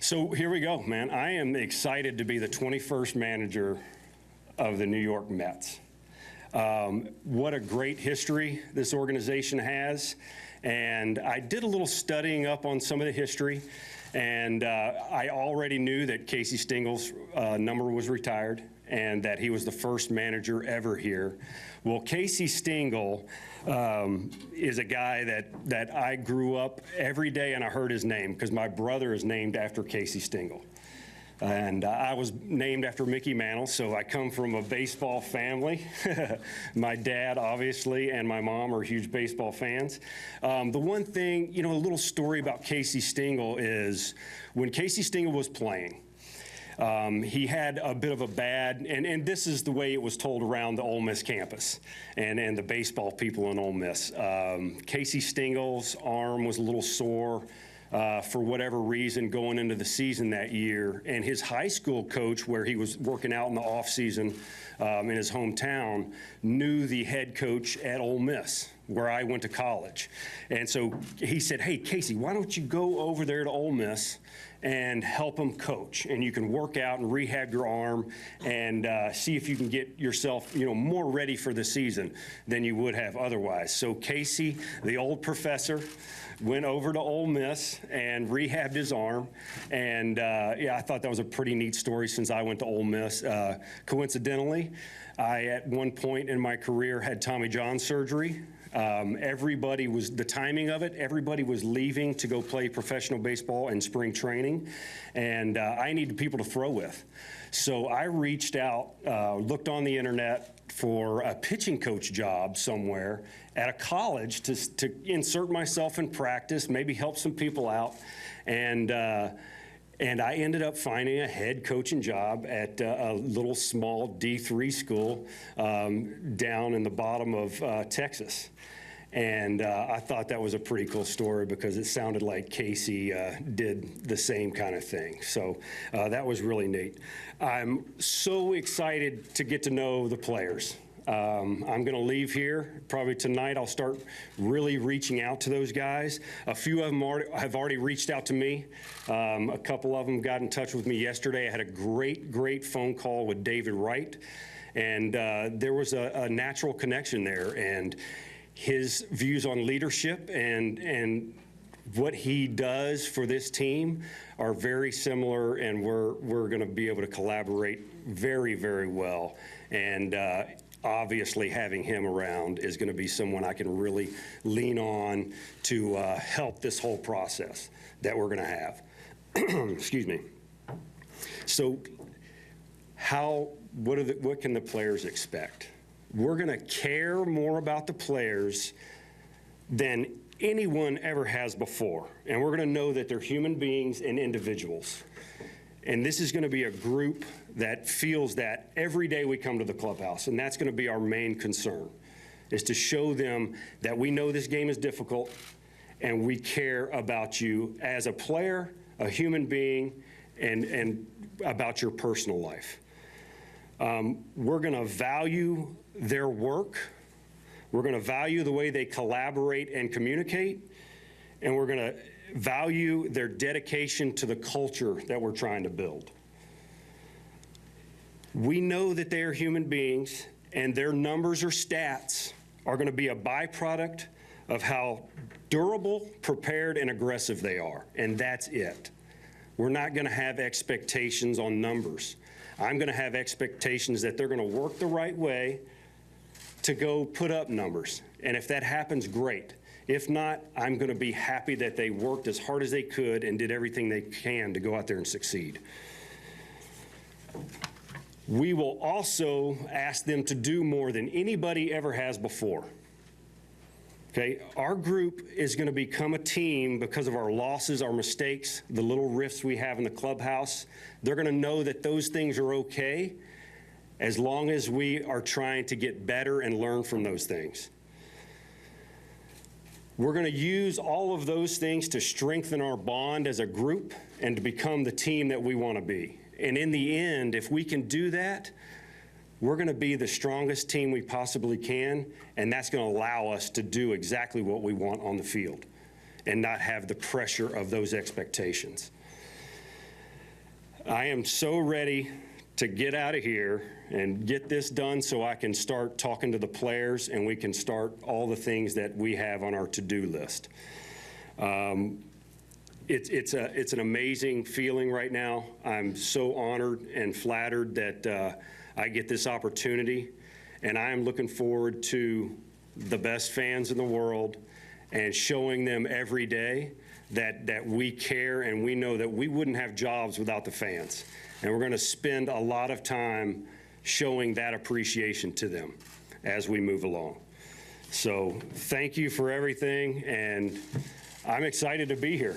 So here we go, man. I am excited to be the 21st manager of the New York Mets. What a great history this organization has. And I did a little studying up on some of the history, and I already knew that Casey Stengel's number was retired and that he was the first manager ever here. Well, Casey Stengel is a guy that I grew up every day and I heard his name because my brother is named after Casey Stengel. And I was named after Mickey Mantle, so I come from a baseball family. My dad, obviously, and my mom are huge baseball fans. The one thing, a little story about Casey Stengel is when Casey Stengel was playing, he had a bit of a bad, and this is the way it was told around the Ole Miss campus and the baseball people in Ole Miss. Casey Stengel's arm was a little sore for whatever reason going into the season that year, and his high school coach, where he was working out in the off season in his hometown, knew the head coach at Ole Miss, where I went to college. And so he said, "Hey, Casey, why don't you go over there to Ole Miss and help him coach, and you can work out and rehab your arm and see if you can get yourself, more ready for the season than you would have otherwise." So Casey, the old professor, went over to Ole Miss and rehabbed his arm. And I thought that was a pretty neat story since I went to Ole Miss. Coincidentally, I, at one point in my career, had Tommy John surgery. Everybody was, the timing of it, everybody was leaving to go play professional baseball in spring training, and I needed people to throw with. So I reached out, looked on the internet for a pitching coach job somewhere at a college to insert myself in practice, maybe help some people out, and I ended up finding a head coaching job at a little small D3 school down in the bottom of Texas. And I thought that was a pretty cool story because it sounded like Casey did the same kind of thing. So that was really neat. I'm so excited to get to know the players. I'm going to leave here. Probably tonight I'll start really reaching out to those guys. A few of them have already reached out to me. A couple of them got in touch with me yesterday. I had a great phone call with David Wright, and there was a natural connection there. And his views on leadership and what he does for this team are very similar, and we're going to be able to collaborate very well. And obviously having him around is going to be someone I can really lean on to help this whole process that we're going to have. Excuse me. So what can the players expect? We're going to care more about the players than anyone ever has before. And we're going to know that they're human beings and individuals. And this is going to be a group that feels that every day we come to the clubhouse. And that's going to be our main concern, is to show them that we know this game is difficult and we care about you as a player, a human being, and about your personal life. We're going to value their work. We're going to value the way they collaborate and communicate. And we're going to value their dedication to the culture that we're trying to build. We know that they are human beings, and their numbers or stats are going to be a byproduct of how durable, prepared, and aggressive they are. And that's it. We're not going to have expectations on numbers. I'm going to have expectations that they're going to work the right way to go put up numbers. And if that happens, great. If not, I'm going to be happy that they worked as hard as they could and did everything they can to go out there and succeed. We will also ask them to do more than anybody ever has before. Okay, our group is going to become a team because of our losses, our mistakes, the little rifts we have in the clubhouse. They're going to know that those things are okay as long as we are trying to get better and learn from those things. We're going to use all of those things to strengthen our bond as a group and to become the team that we want to be. And in the end, if we can do that, we're going to be the strongest team we possibly can, and that's going to allow us to do exactly what we want on the field and not have the pressure of those expectations. I am so ready to get out of here and get this done so I can start talking to the players and we can start all the things that we have on our to-do list. It's an amazing feeling right now. I'm so honored and flattered that I get this opportunity, and I am looking forward to the best fans in the world and showing them every day that we care and we know that we wouldn't have jobs without the fans. And we're going to spend a lot of time showing that appreciation to them as we move along. So thank you for everything, and I'm excited to be here.